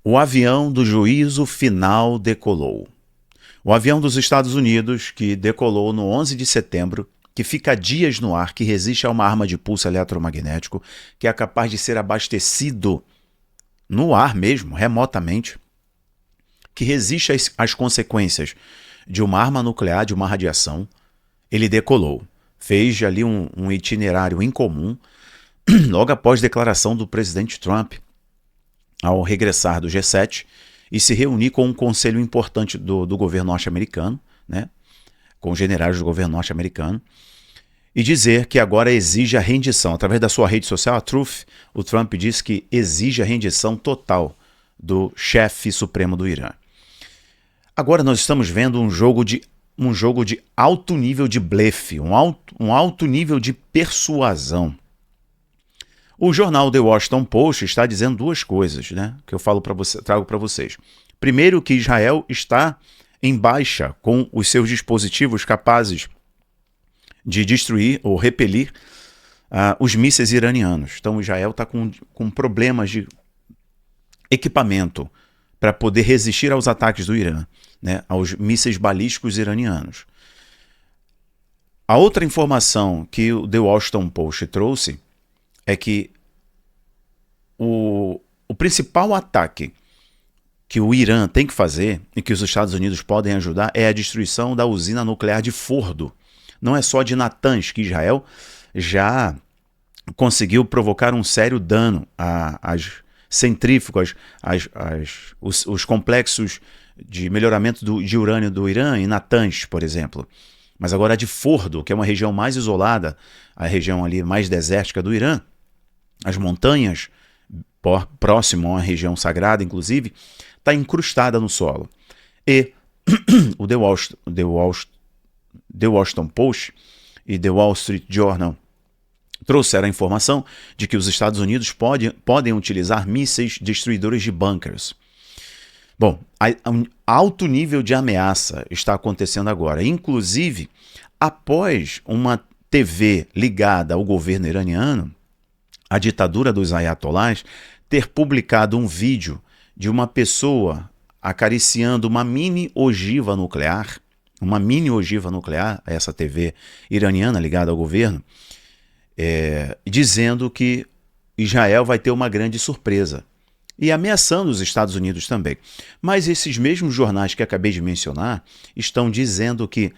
O avião do juízo final decolou. O avião dos Estados Unidos, que decolou no 11 de setembro, que fica dias no ar, que resiste a uma arma de pulso eletromagnético, que é capaz de ser abastecido no ar mesmo, remotamente, que resiste às consequências de uma arma nuclear, de uma radiação, ele decolou. Fez ali um itinerário incomum, logo após a declaração do presidente Trump, ao regressar do G7 e se reunir com um conselho importante do governo norte-americano, né, com os generais do governo norte-americano, e dizer que agora exige a rendição. Através da sua rede social, a Truth, o Trump disse que exige a rendição total do chefe supremo do Irã. Agora nós estamos vendo um jogo de alto nível de blefe, um alto nível de persuasão. O jornal The Washington Post está dizendo duas coisas, né, que eu trago para vocês. Primeiro, que Israel está em baixa com os seus dispositivos capazes de destruir ou repelir os mísseis iranianos. Então Israel está com problemas de equipamento para poder resistir aos ataques do Irã, né, aos mísseis balísticos iranianos. A outra informação que o The Washington Post trouxe é que o principal ataque que o Irã tem que fazer e que os Estados Unidos podem ajudar é a destruição da usina nuclear de Fordo. Não é só de Natanz, que Israel já conseguiu provocar um sério dano às centrífugas, os complexos de melhoramento de urânio do Irã, em Natanz, por exemplo. Mas agora a de Fordo, que é uma região mais isolada, a região ali mais desértica do Irã, as montanhas próximo a uma região sagrada, inclusive, está incrustada no solo. E o The Washington Post e The Wall Street Journal trouxeram a informação de que os Estados Unidos podem utilizar mísseis destruidores de bunkers. Bom, alto nível de ameaça está acontecendo agora. Inclusive, após uma TV ligada ao governo iraniano, a ditadura dos ayatolás, ter publicado um vídeo de uma pessoa acariciando uma mini ogiva nuclear, essa TV iraniana ligada ao governo, dizendo que Israel vai ter uma grande surpresa e ameaçando os Estados Unidos também. Mas esses mesmos jornais que acabei de mencionar estão dizendo que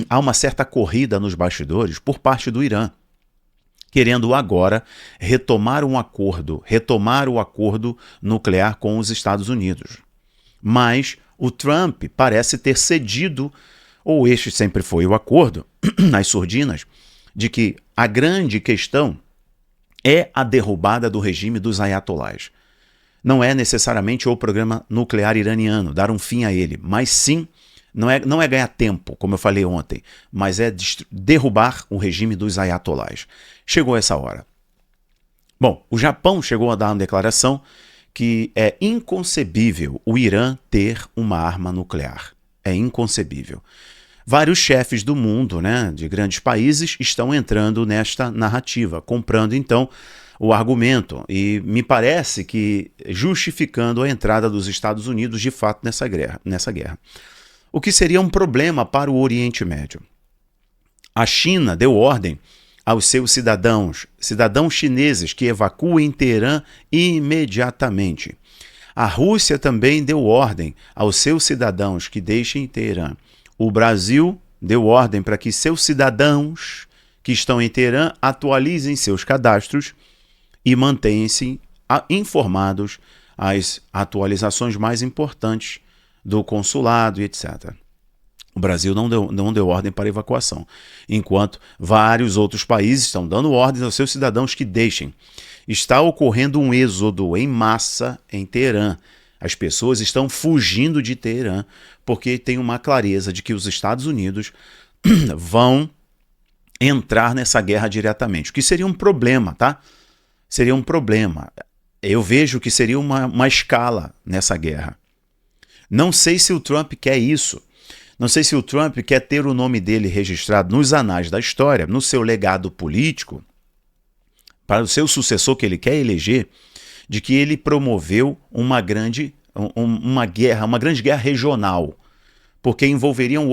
há uma certa corrida nos bastidores por parte do Irã, querendo agora retomar o acordo nuclear com os Estados Unidos. Mas o Trump parece ter cedido, ou este sempre foi o acordo, nas surdinas, de que a grande questão é a derrubada do regime dos ayatolás. Não é necessariamente o programa nuclear iraniano, dar um fim a ele, mas sim, não é ganhar tempo, como eu falei ontem, mas é derrubar o regime dos ayatolás. Chegou essa hora. Bom, o Japão chegou a dar uma declaração que é inconcebível o Irã ter uma arma nuclear. É inconcebível. Vários chefes do mundo, né, de grandes países, estão entrando nesta narrativa, comprando então o argumento e me parece que justificando a entrada dos Estados Unidos de fato nessa guerra. O que seria um problema para o Oriente Médio. A China deu ordem aos seus cidadãos chineses que evacuem Teherã imediatamente. A Rússia também deu ordem aos seus cidadãos que deixem Teherã. O Brasil deu ordem para que seus cidadãos que estão em Teherã atualizem seus cadastros e mantenham-se informados às atualizações mais importantes do consulado e etc. O Brasil não deu ordem para evacuação, enquanto vários outros países estão dando ordens aos seus cidadãos que deixem. Está ocorrendo um êxodo em massa em Teherã. As pessoas estão fugindo de Teherã porque tem uma clareza de que os Estados Unidos vão entrar nessa guerra diretamente, o que seria um problema, tá? Seria um problema. Eu vejo que seria uma escala nessa guerra. Não sei se o Trump quer isso. Não sei se o Trump quer ter o nome dele registrado nos anais da história, no seu legado político, para o seu sucessor que ele quer eleger, de que ele promoveu uma grande guerra regional, porque envolveriam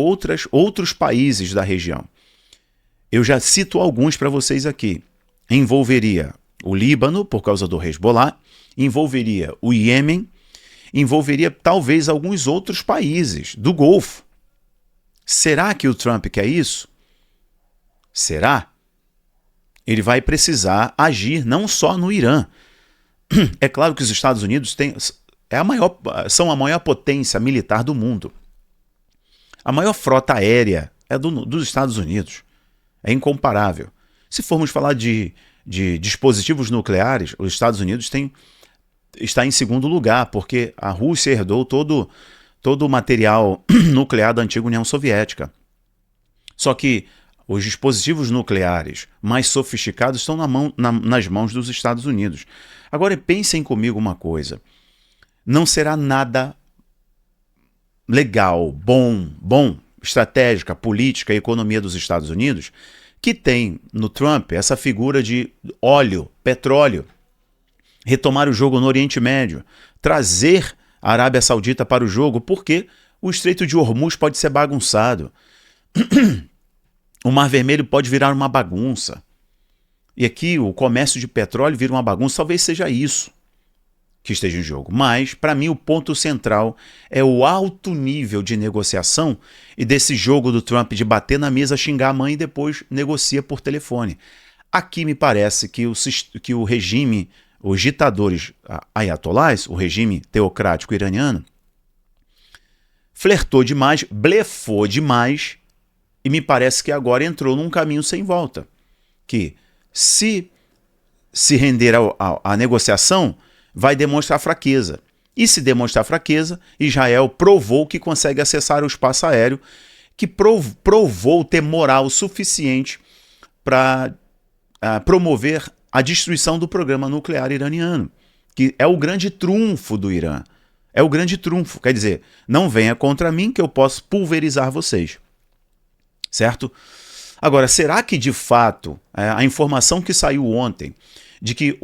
outros países da região. Eu já cito alguns para vocês aqui. Envolveria o Líbano, por causa do Hezbollah, envolveria o Iêmen, envolveria talvez alguns outros países do Golfo. Será que o Trump quer isso? Será? Ele vai precisar agir não só no Irã. É claro que os Estados Unidos são a maior potência militar do mundo. A maior frota aérea é dos Estados Unidos. É incomparável. Se formos falar de dispositivos nucleares, os Estados Unidos está em segundo lugar, porque a Rússia herdou todo o material nuclear da antiga União Soviética. Só que os dispositivos nucleares mais sofisticados estão nas mãos dos Estados Unidos. Agora pensem comigo uma coisa. Não será nada legal, bom, estratégica, política e economia dos Estados Unidos que tem no Trump essa figura de óleo, petróleo, retomar o jogo no Oriente Médio, trazer a Arábia Saudita para o jogo, porque o Estreito de Hormuz pode ser bagunçado. O Mar Vermelho pode virar uma bagunça. E aqui o comércio de petróleo vira uma bagunça, talvez seja isso que esteja em jogo. Mas, para mim, o ponto central é o alto nível de negociação e desse jogo do Trump de bater na mesa, xingar a mãe e depois negocia por telefone. Aqui me parece que o regime, os ditadores ayatolás, o regime teocrático iraniano, flertou demais, blefou demais e me parece que agora entrou num caminho sem volta. Que se render à negociação, vai demonstrar fraqueza. E se demonstrar fraqueza, Israel provou que consegue acessar o espaço aéreo, que provou ter moral suficiente para promover a destruição do programa nuclear iraniano, que é o grande trunfo do Irã. É o grande trunfo. Quer dizer, não venha contra mim que eu posso pulverizar vocês. Certo? Agora, será que de fato a informação que saiu ontem de que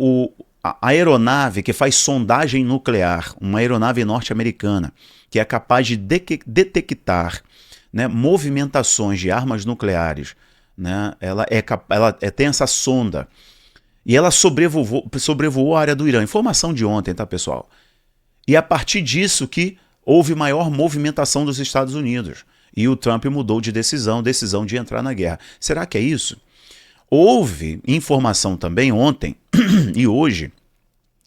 a aeronave que faz sondagem nuclear, uma aeronave norte-americana, que é capaz de detectar, né, movimentações de armas nucleares, né, ela tem essa sonda, e ela sobrevoou a área do Irã. Informação de ontem, tá, pessoal? E a partir disso que houve maior movimentação dos Estados Unidos. E o Trump mudou de decisão de entrar na guerra. Será que é isso? Houve informação também ontem e hoje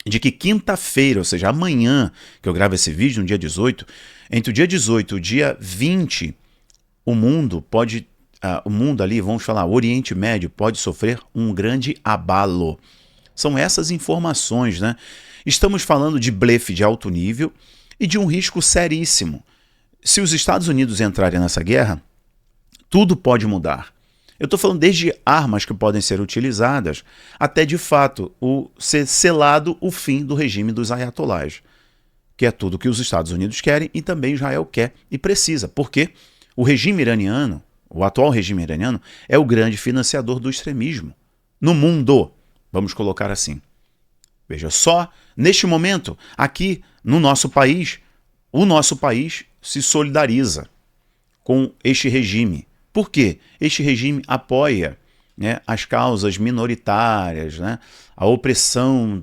de que quinta-feira, ou seja, amanhã, que eu gravo esse vídeo, no dia 18, entre o dia 18 e o dia 20, o mundo ali, vamos falar, o Oriente Médio, pode sofrer um grande abalo. São essas informações, né? Estamos falando de blefe de alto nível e de um risco seríssimo. Se os Estados Unidos entrarem nessa guerra, tudo pode mudar. Eu estou falando desde armas que podem ser utilizadas até, de fato, ser selado o fim do regime dos ayatolás, que é tudo que os Estados Unidos querem e também Israel quer e precisa, porque o regime iraniano, o atual regime iraniano, é o grande financiador do extremismo no mundo, vamos colocar assim. Veja só, neste momento, aqui no nosso país, o nosso país se solidariza com este regime. Por quê? Este regime apoia, né, as causas minoritárias, né, a opressão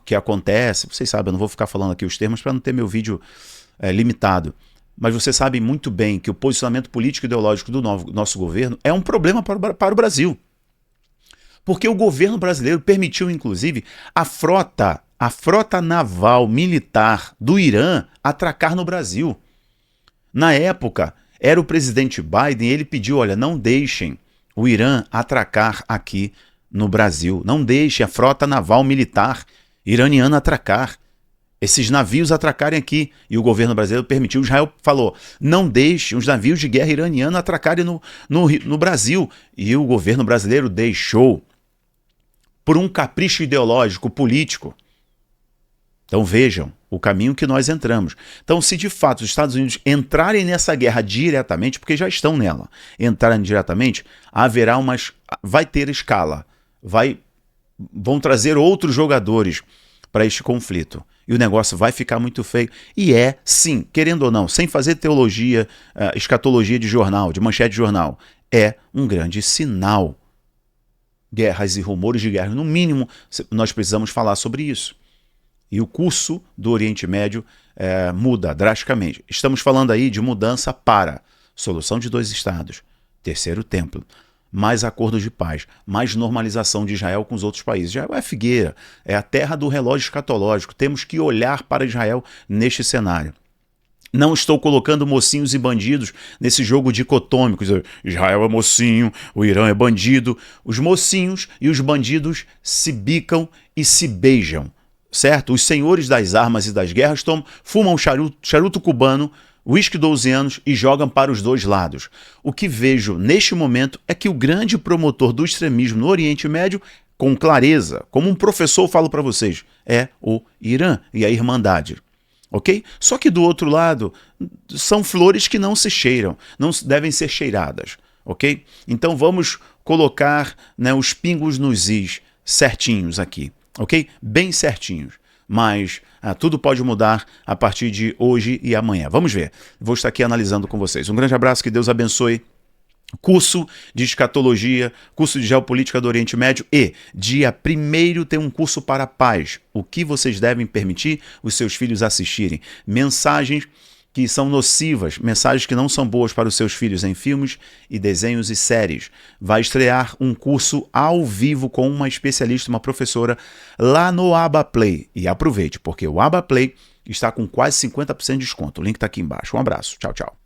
que acontece. Vocês sabem, eu não vou ficar falando aqui os termos para não ter meu vídeo limitado. Mas vocês sabem muito bem que o posicionamento político e ideológico do nosso governo é um problema para o Brasil. Porque o governo brasileiro permitiu, inclusive, a frota naval militar do Irã atracar no Brasil. Na época, era o presidente Biden e ele pediu, olha, não deixem o Irã atracar aqui no Brasil. Não deixem a frota naval militar iraniana atracar. Esses navios atracarem aqui. E o governo brasileiro permitiu. Israel falou, não deixem os navios de guerra iranianos atracarem no Brasil. E o governo brasileiro deixou por um capricho ideológico, político. Então vejam o caminho que nós entramos. Então, se de fato os Estados Unidos entrarem nessa guerra diretamente, porque já estão nela, entrarem diretamente, vai ter escala. Vão trazer outros jogadores para este conflito. E o negócio vai ficar muito feio. E é, sim, querendo ou não, sem fazer teologia, escatologia de jornal, de manchete de jornal, é um grande sinal. Guerras e rumores de guerra. No mínimo, nós precisamos falar sobre isso. E o curso do Oriente Médio muda drasticamente. Estamos falando aí de mudança para solução de 2 estados, terceiro templo, mais acordos de paz, mais normalização de Israel com os outros países. Israel é a figueira, é a terra do relógio escatológico. Temos que olhar para Israel neste cenário. Não estou colocando mocinhos e bandidos nesse jogo dicotômico. Israel é mocinho, o Irã é bandido. Os mocinhos e os bandidos se bicam e se beijam, certo? Os senhores das armas e das guerras fumam charuto cubano, uísque 12 anos e jogam para os dois lados. O que vejo neste momento é que o grande promotor do extremismo no Oriente Médio, com clareza, como um professor falo para vocês, é o Irã e a Irmandade. Ok? Só que do outro lado, são flores que não se cheiram, não devem ser cheiradas. Ok? Então vamos colocar, né, os pingos nos is certinhos aqui. Ok? Bem certinhos. Mas tudo pode mudar a partir de hoje e amanhã. Vamos ver. Vou estar aqui analisando com vocês. Um grande abraço, que Deus abençoe. Curso de escatologia, curso de geopolítica do Oriente Médio e dia 1º tem um curso para paz. O que vocês devem permitir os seus filhos assistirem? Mensagens que são nocivas, mensagens que não são boas para os seus filhos em filmes e desenhos e séries. Vai estrear um curso ao vivo com uma especialista, uma professora, lá no Abaplay. E aproveite, porque o Abaplay está com quase 50% de desconto. O link está aqui embaixo. Um abraço. Tchau, tchau.